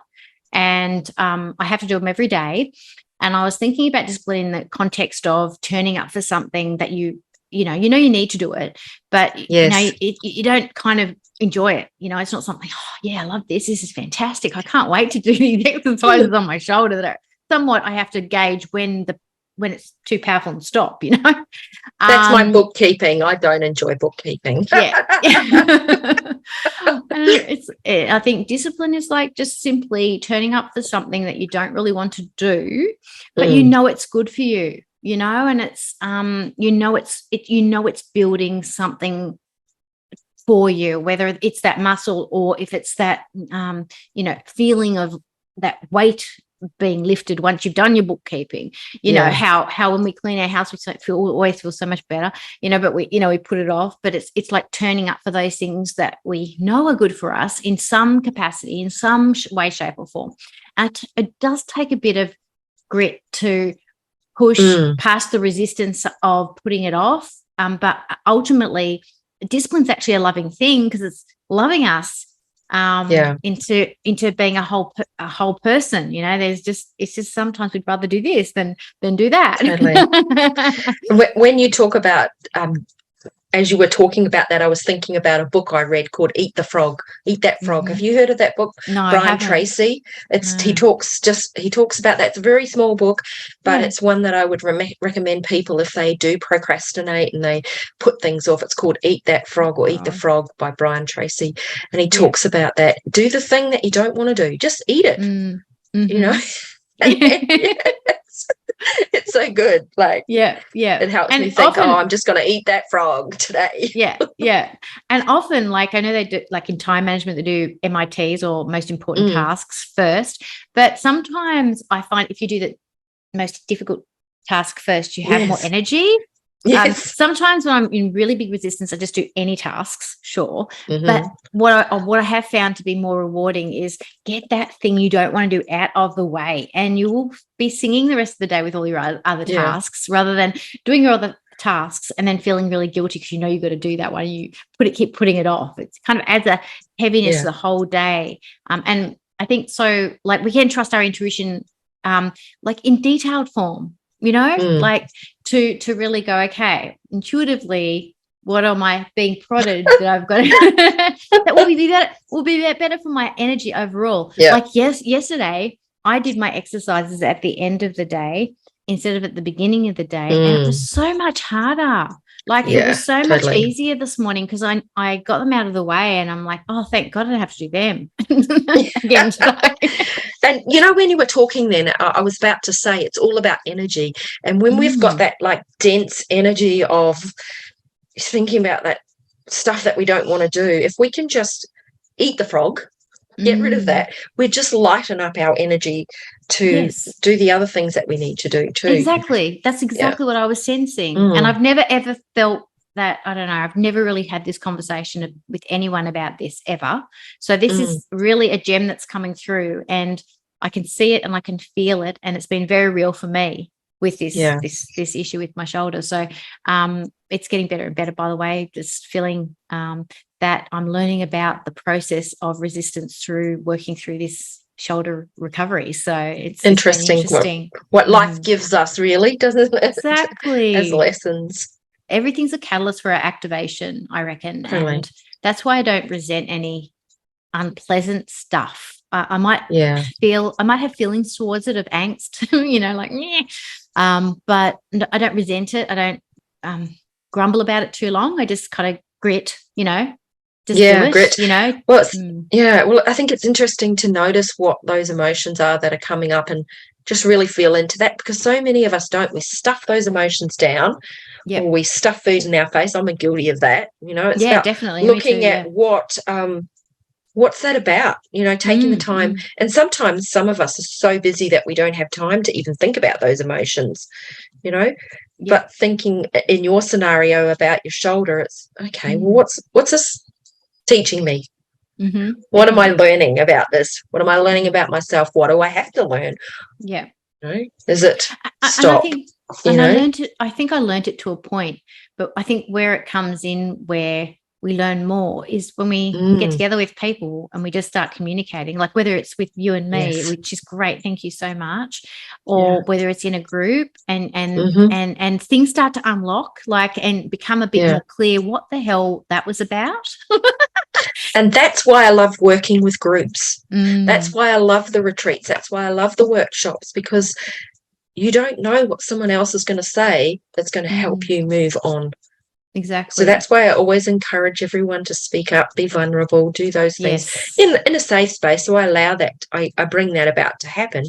and I have to do them every day. And I was thinking about discipline in the context of turning up for something that you need to do it, but you don't kind of enjoy it. It's not something, I love this. This is fantastic. I can't wait to do these exercises on my shoulder that are somewhat I have to gauge when it's too powerful and stop, That's my bookkeeping. I don't enjoy bookkeeping. I think discipline is like just simply turning up for something that you don't really want to do, but it's good for you. And it's it's building something for you, whether it's that muscle or if it's that feeling of that weight being lifted once you've done your bookkeeping. How when we clean our house we always feel so much better, but we put it off. But it's like turning up for those things that we know are good for us in some capacity, in some way, shape or form. And it does take a bit of grit to push past the resistance of putting it off. But ultimately, discipline's actually a loving thing because it's loving us into being a whole person. You know, it's just sometimes we'd rather do this than do that. Totally. When you talk about as you were talking about that, I was thinking about a book I read called Eat That Frog. Have you heard of that book? No, Brian Tracy. He talks about that. It's a very small book, but it's one that I would recommend people if they do procrastinate and they put things off. It's called Eat That Frog or Eat the Frog by Brian Tracy. And he talks about that. Do the thing that you don't want to do. Just eat it. You know? It's so good. Like, it helps me think, I'm just going to eat that frog today. And often, like, I know they do, like in time management, they do MITs or most important tasks first, but sometimes I find if you do the most difficult task first, you have more energy. Sometimes when I'm in really big resistance, I just do any tasks, but what I have found to be more rewarding is get that thing you don't want to do out of the way, and you will be singing the rest of the day with all your other tasks rather than doing your other tasks and then feeling really guilty because you know you've got to do that one. You keep putting it off. It kind of adds a heaviness to the whole day. And I think so, like, we can trust our intuition like in detailed form. You know, like to really go, okay, intuitively, what am I being prodded that I've got that will be better for my energy overall. Like yesterday I did my exercises at the end of the day instead of at the beginning of the day, and it was so much harder. Like it was so much easier this morning because I got them out of the way, and I'm like, oh, thank God I don't have to do them again today. And, you know, when you were talking then, I was about to say it's all about energy. And when we've got that, like, dense energy of thinking about that stuff that we don't want to do, if we can just eat the frog, get rid of that, we just lighten up our energy to do the other things that we need to do too. Exactly. That's exactly what I was sensing. And I've never, ever felt that, I don't know, I've never really had this conversation with anyone about this ever. So this is really a gem that's coming through, and I can see it and I can feel it, and it's been very real for me with this issue with my shoulder. So it's getting better and better, by the way, just feeling that I'm learning about the process of resistance through working through this shoulder recovery. So it's interesting. What life gives us, really, doesn't it? Exactly. As lessons. Everything's a catalyst for our activation, I reckon. Totally. And that's why I don't resent any unpleasant stuff. I might have feelings towards it of angst, you know, like, but I don't resent it. I don't grumble about it too long. I just kind of grit, you know, just do it, grit. You know. Well, well, I think it's interesting to notice what those emotions are that are coming up and just really feel into that, because so many of us don't. We stuff those emotions down. Or we stuff food in our face. I'm guilty of that. You know, it's about definitely looking at what's that about, you know, taking the time. And sometimes some of us are so busy that we don't have time to even think about those emotions, you know. But thinking in your scenario about your shoulder, it's okay, well, what's this teaching me? What am I learning about this? What am I learning about myself? What do I have to learn? You know, is it stop? I think I learned it to a point, but I think where it comes in, where we learn more, is when we get together with people and we just start communicating, like whether it's with you and me, which is great, thank you so much, or whether it's in a group and things start to unlock, like, and become a bit more clear what the hell that was about. And that's why I love working with groups. That's why I love the retreats. That's why I love the workshops, because you don't know what someone else is going to say that's going to help you move on. Exactly. So that's why I always encourage everyone to speak up, be vulnerable, do those things in a safe space. So I allow that, I bring that about to happen.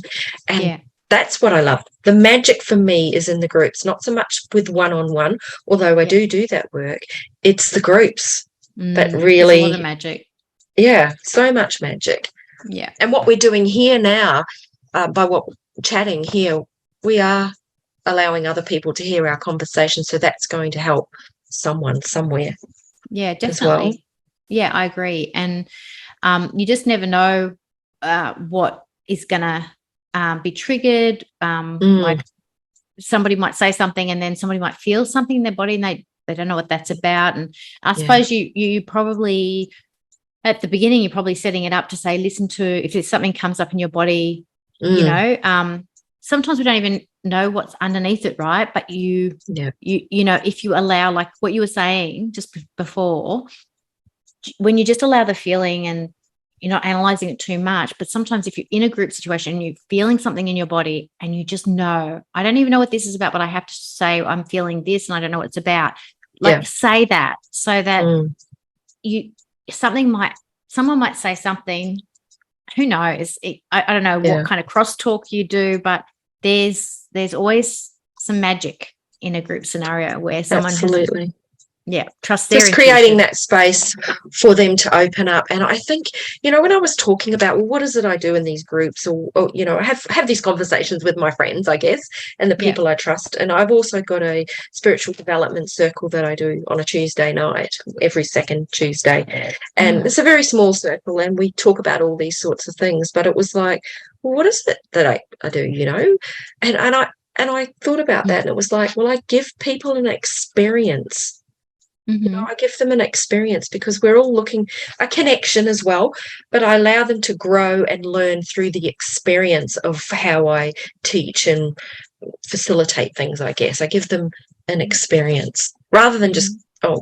And that's what I love. The magic for me is in the groups, not so much with one-on-one, although I do that work. It's the groups that really... There's a lot of magic. Yeah, so much magic. Yeah. And what we're doing here now, by chatting here, we are allowing other people to hear our conversation, so that's going to help someone somewhere. Yeah, definitely. Well. Yeah, I agree. And you just never know what is going to be triggered. Like somebody might say something and then somebody might feel something in their body and they don't know what that's about. And I suppose you probably, at the beginning, you're probably setting it up to say, listen to, if there's something comes up in your body, you know, sometimes we don't even know what's underneath it, right? But you know, if you allow, like what you were saying just before, when you just allow the feeling and you're not analyzing it too much, but sometimes if you're in a group situation and you're feeling something in your body and you just know, I don't even know what this is about, but I have to say I'm feeling this and I don't know what it's about. Like say that, so that someone might say something, who knows? I don't know what kind of crosstalk you do, but there's always some magic in a group scenario where someone trust their just creating that space for them to open up. And I think, you know, when I was talking about, well, what is it I do in these groups, or you know, I have these conversations with my friends, I guess, and the people I trust. And I've also got a spiritual development circle that I do on a Tuesday night, every second Tuesday, and it's a very small circle, and we talk about all these sorts of things. But it was like, well, what is it that I do, you know? And I thought about that, and it was like, well, I give people an experience. You know, I give them an experience, because we're all looking a connection as well, but I allow them to grow and learn through the experience of how I teach and facilitate things, I guess. I give them an experience rather than just,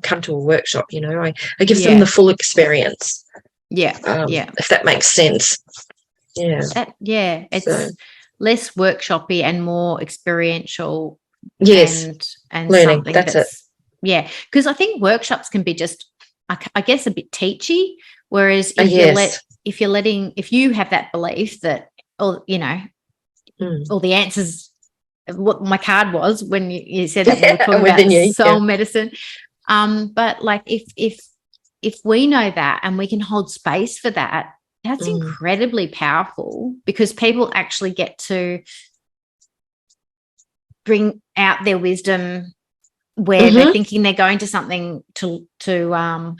come to a workshop, you know. I give them the full experience. If that makes sense. It's less workshopy and more experiential. And learning. That's it. Yeah, because I think workshops can be just, I guess, a bit teachy. Whereas if you have that belief that, all you know, all the answers, what my card was when you said that we were talking about soul medicine. But like if we know that and we can hold space for that, that's incredibly powerful, because people actually get to bring out their wisdom where they're thinking they're going to something to learn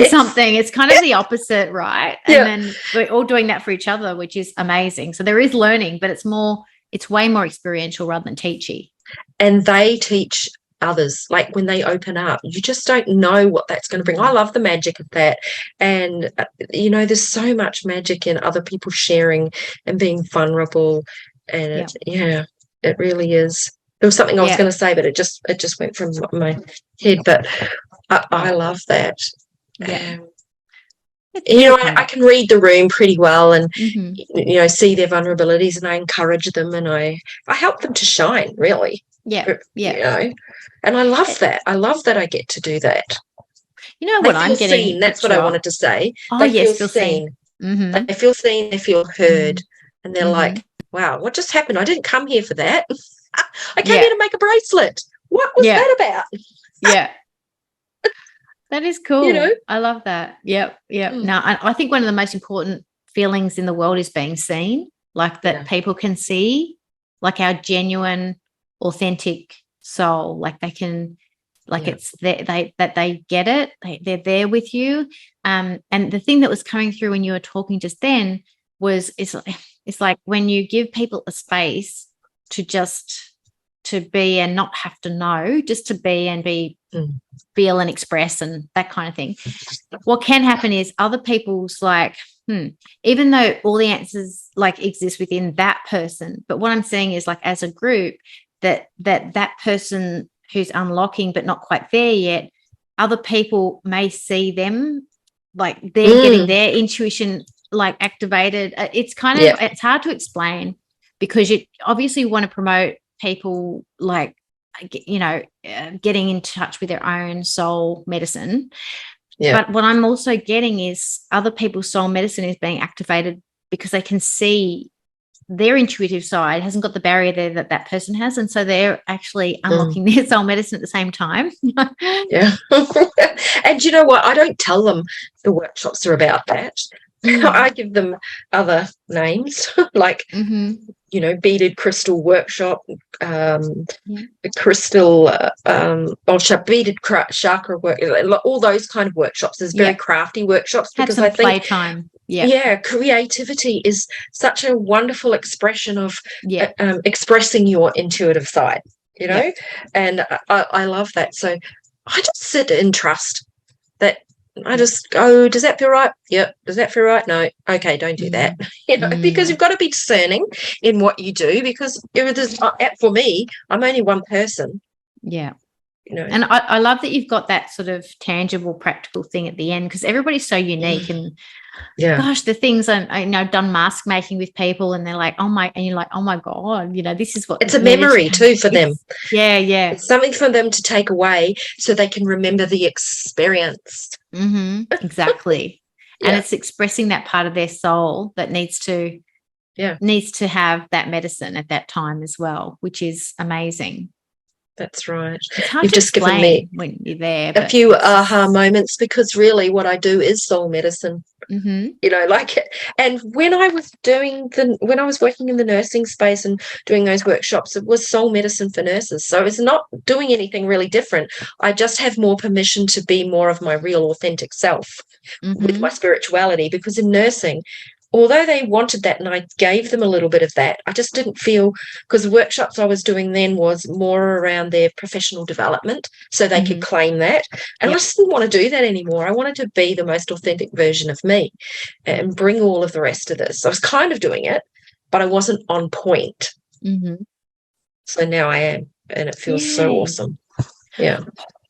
something. It's kind of the opposite, right? And then we're all doing that for each other, which is amazing. So there is learning, but it's way more experiential rather than teachy. And they teach others, like when they open up, you just don't know what that's going to bring. I love the magic of that. And you know, there's so much magic in other people sharing and being vulnerable, and it really is. There was something I was going to say, but it just went from my head. But I love that. You know, I can read the room pretty well, and you know, see their vulnerabilities, and I encourage them, and I help them to shine, really. You know, and I love that. I love that I get to do that. You know what I'm getting? Seen. That's what I wanted to say. Oh, they feel seen. They feel seen. They feel heard, and they're like, "Wow, what just happened? I didn't come here for that. I came here to make a bracelet. What was that about?" That is cool. You know? I love that. No, I think one of the most important feelings in the world is being seen, like that people can see, like our genuine, authentic soul, like they can, like it's that they get it, they're there with you. And the thing that was coming through when you were talking just then was it's like when you give people a space to be and not have to know, just to be and be feel and express and that kind of thing. What can happen is other people's like, even though all the answers like exist within that person, but what I'm saying is like as a group that person who's unlocking but not quite there yet, other people may see them like they're getting their intuition like activated. It's kind of it's hard to explain, because you obviously want to promote people like, you know, getting in touch with their own soul medicine. But what I'm also getting is other people's soul medicine is being activated because they can see their intuitive side hasn't got the barrier there that person has, and so they're actually unlocking their soul medicine at the same time. And you know what? I don't tell them the workshops are about that. I give them other names like, you know, beaded crystal workshop, crystal, beaded chakra work, all those kind of workshops. There's very crafty workshops, because I think playtime. creativity is such a wonderful expression of Yeah. expressing your intuitive side, you know, and I love that. So I just sit in trust that I just go, does that feel right? Yep. Does that feel right? No. Okay, don't do that. You know, because you've got to be discerning in what you do, because for me, I'm only one person. Yeah. You know. And I love that you've got that sort of tangible, practical thing at the end, because everybody's so unique. And gosh, the things I know, I've done mask making with people, and they're like, and you're like, oh my God, you know, this is what it's a memory too for them. Yeah. It's something for them to take away so they can remember the experience. Exactly. And it's expressing that part of their soul that needs to have that medicine at that time as well, which is amazing. That's right. It's hard to just given me when you're there. A few aha moments, because really what I do is soul medicine. You know, and when I was working in the nursing space and doing those workshops, it was soul medicine for nurses. So it's not doing anything really different. I just have more permission to be more of my real authentic self with my spirituality, because in nursing, although they wanted that and I gave them a little bit of that, I just didn't feel, because the workshops I was doing then was more around their professional development, so they could claim that. And I just didn't want to do that anymore. I wanted to be the most authentic version of me and bring all of the rest of this. I was kind of doing it, but I wasn't on point. So now I am, and it feels so awesome. Yeah.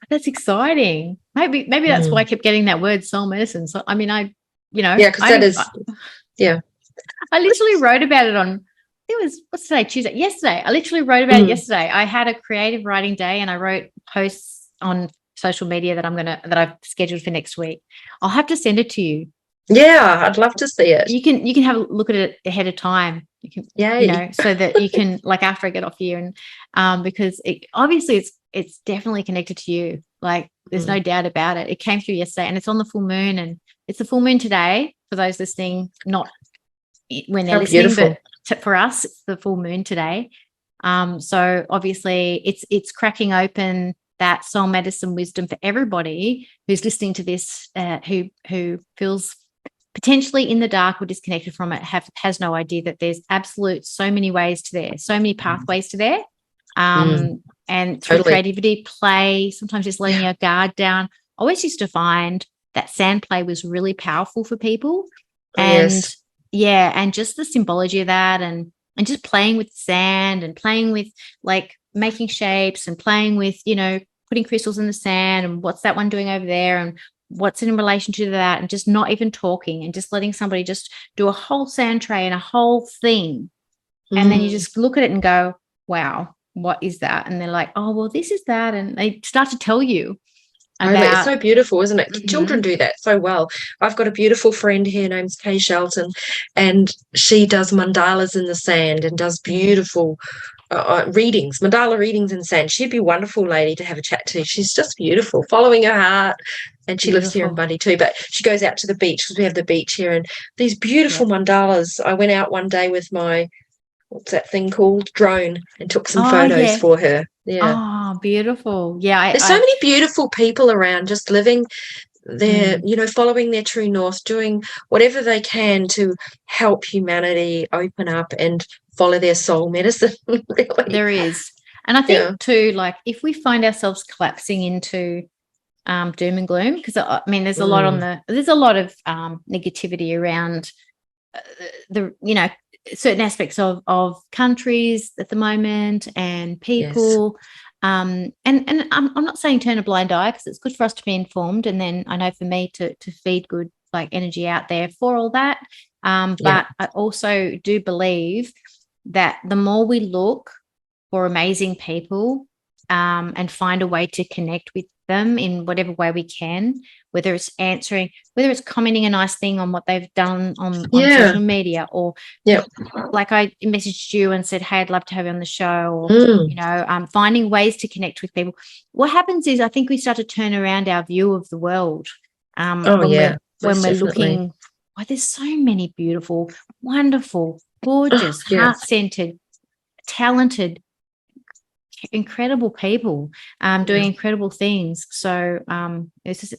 That's exciting. Maybe that's why I kept getting that word soul medicine. So, I mean, because that is... I literally wrote about it on, it was, what's today, Tuesday? Yesterday. I literally wrote about it yesterday. I had a creative writing day, and I wrote posts on social media that I've scheduled for next week. I'll have to send it to you. Yeah, I'd love to see it. You can have a look at it ahead of time. You can, you know, so that you can, like, after I get off here, and because obviously it's definitely connected to you. Like, there's no doubt about it. It came through yesterday, and it's on the full moon, and it's the full moon today for those listening, not when they're listening, but for us, it's the full moon today. So obviously it's cracking open that soul medicine wisdom for everybody who's listening to this, who feels potentially in the dark or disconnected from it, has no idea that there's so many ways to there, so many pathways to there. And through creativity, play, sometimes just letting your guard down. I always used to find that sand play was really powerful for people. And and just the symbology of that, and just playing with sand, and playing with, like, making shapes, and playing with, you know, putting crystals in the sand, and what's that one doing over there, and what's in relation to that, and just not even talking, and just letting somebody just do a whole sand tray and a whole thing. And then you just look at it and go, wow, what is that? And they're like, oh, well, this is that. And they start to tell you. It's so beautiful, isn't it? Children do that so well. I've got a beautiful friend here named Kay Shelton, and she does mandalas in the sand and does beautiful mandala readings in sand. She'd be a wonderful lady to have a chat to. She's just beautiful, following her heart. And she lives here in Bundy too, but she goes out to the beach, because we have the beach here, and these beautiful mandalas. I went out one day with my, what's that thing called, drone, and took some photos for her. Oh, beautiful. There's so many beautiful people around, just living their, you know, following their true north, doing whatever they can to help humanity open up and follow their soul medicine. Really. There is. And I think too, like, if we find ourselves collapsing into doom and gloom, because I mean, there's a lot of negativity around the, you know, certain aspects of countries at the moment, and people. And I'm not saying turn a blind eye, because it's good for us to be informed, and then I know for me to feed good, like, energy out there for all that. But I also do believe that the more we look for amazing people, and find a way to connect with them in whatever way we can, whether it's commenting a nice thing on what they've done on social media, or like I messaged you and said, hey, I'd love to have you on the show, or you know, finding ways to connect with people. What happens is, I think we start to turn around our view of the world, when we're looking. Oh, there's so many beautiful, wonderful, gorgeous, heart-centered, talented, incredible people doing incredible things. So it's just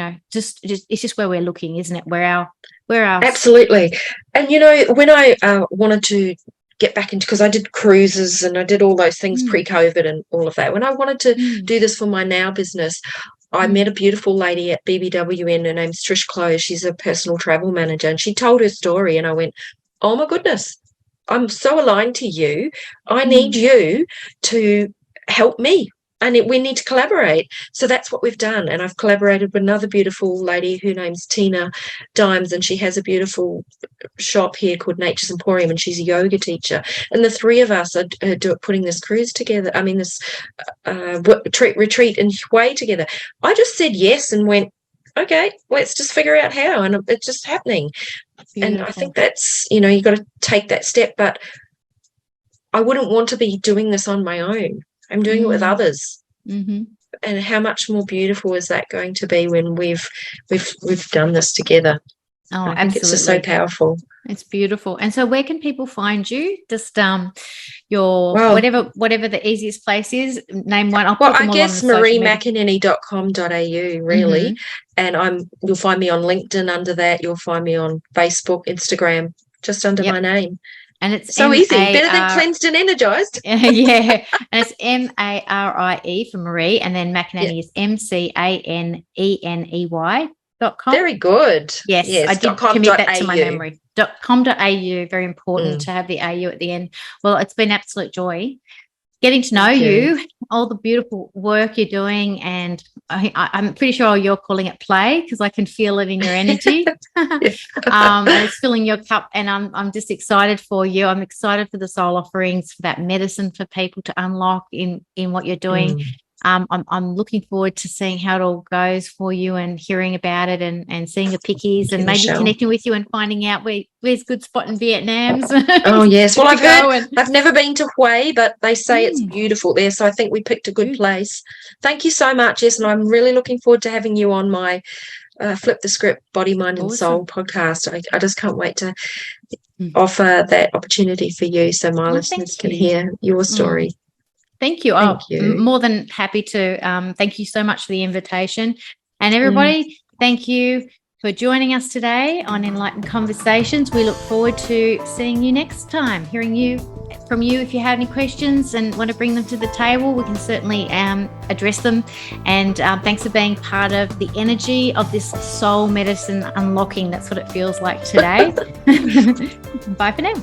it's just where we're looking, isn't it? Where our Absolutely. And when I wanted to get back into, because I did cruises and I did all those things pre-COVID and all of that, when I wanted to do this for my now business, I met a beautiful lady at BBWN. Her name's Trish Close. She's a personal travel manager, and she told her story, and I went, oh my goodness, I'm so aligned to you. I need you to help me, and we need to collaborate. So that's what we've done. And I've collaborated with another beautiful lady, her name's Tina Dimes, and she has a beautiful shop here called Nature's Emporium, and she's a yoga teacher. And the three of us are putting this cruise together. I mean, this retreat in Hawaii together. I just said yes and went, okay, let's just figure out how. And it's just happening. Beautiful. And I think that's, you've got to take that step. But I wouldn't want to be doing this on my own. I'm doing it with others. And how much more beautiful is that going to be when we've done this together? Oh, I think absolutely. It's just so powerful. It's beautiful. And so where can people find you? Just your whatever the easiest place is, name one. I guess mariemcaneney.com.au really. And you'll find me on LinkedIn under that. You'll find me on Facebook, Instagram, just under my name. And it's so easy, better than cleansed and energized. Yeah, and it's MARIE for Marie, and then McAneney is MCANENEY.com. Very good. Yes, I did commit that to my memory. .com.au, very important to have the AU at the end. Well, it's been an absolute joy getting to know you, all the beautiful work you're doing, and I'm pretty sure you're calling it play because I can feel it in your energy. And it's filling your cup, and I'm just excited for you. I'm excited for the soul offerings, for that medicine for people to unlock in what you're doing. I'm looking forward to seeing how it all goes for you and hearing about it and seeing the pickies and maybe connecting with you and finding out where's good spot in Vietnam. Oh, yes. Well, I've never been to Hawaii, but they say it's beautiful there. So I think we picked a good place. Thank you so much, Jess. And I'm really looking forward to having you on my Flip the Script Body, Mind and Soul podcast. I just can't wait to offer that opportunity for you so my listeners can hear your story. Thank you. Thank you. More than happy to. Thank you so much for the invitation. And everybody, thank you for joining us today on Enlightened Conversations. We look forward to seeing you next time, hearing from you. If you have any questions and want to bring them to the table, we can certainly address them. And thanks for being part of the energy of this soul medicine unlocking. That's what it feels like today. Bye for now.